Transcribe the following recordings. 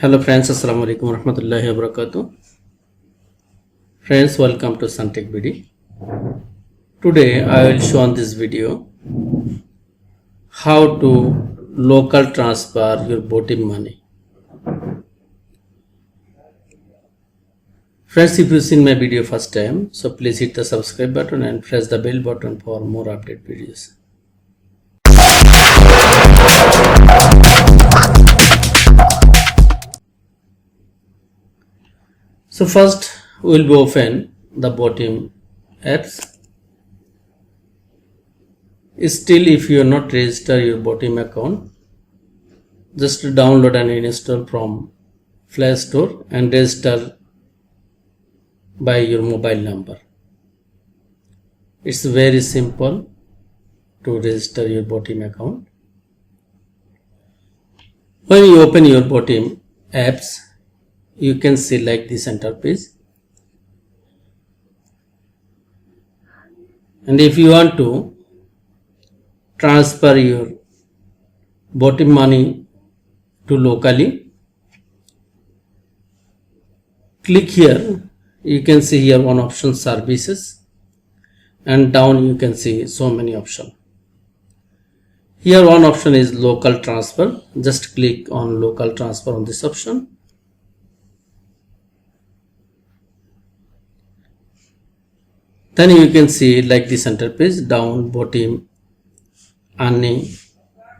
Hello friends, Assalamu alaikum warahmatullahi wabarakatuh. Friends, welcome to Suntech BD. Today I will show on this video how to local transfer your BOTIM money. Friends, if you seen my video first time, so please hit the subscribe button and press the bell button for more update videos. So first we will open the BOTIM apps. Still, if you are not registered your BOTIM account, just download and install from Play Store and register by your mobile number. It's very simple to register your BOTIM account. When you open your BOTIM apps, you can see like this interface, and if you want to transfer your BOTIM money to locally, click here. You can see here one option, services, and down you can see so many options. Here one option is local transfer. Just click on local transfer on this option. Then you can see like this interface, down BOTIM, earning,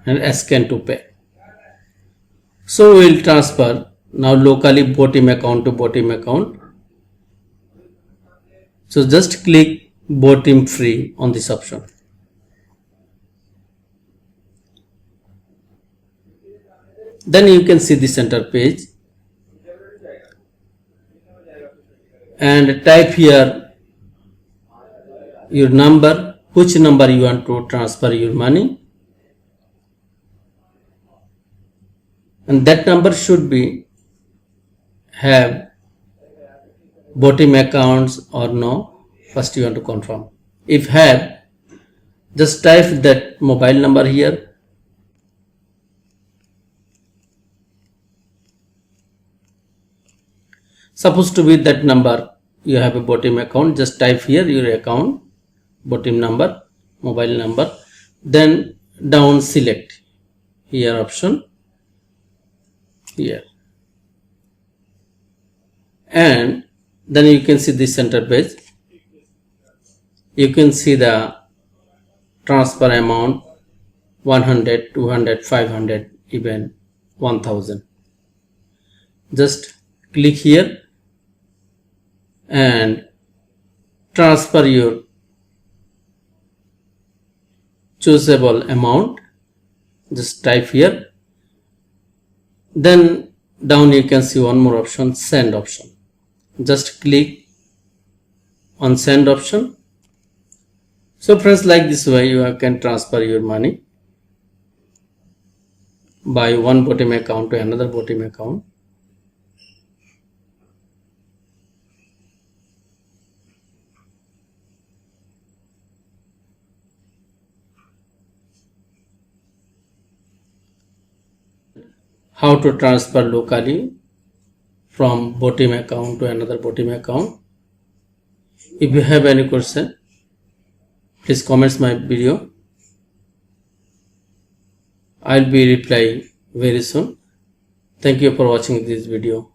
and scan to pay. So we will transfer now locally BOTIM account to BOTIM account. So just click BOTIM free on this option. Then you can see this interface and type here your number, which number you want to transfer your money, and that number should be have BOTIM accounts or no. First you want to confirm. If have, just type that mobile number here. Supposed to be that number you have a BOTIM account, just type here your account BOTIM number, mobile number, then down select here option here, and then you can see this center page. You can see the transfer amount 100, 200, 500, even 1000. Just click here and transfer your choosable amount. Just type here. Then down you can see one more option, send option. Just click on send option. So friends, like this way you can transfer your money by one BOTIM account to another BOTIM account. How to transfer locally from BOTIM account to another BOTIM account. If you have any question, please comment my video. I'll be replying very soon. Thank you for watching this video.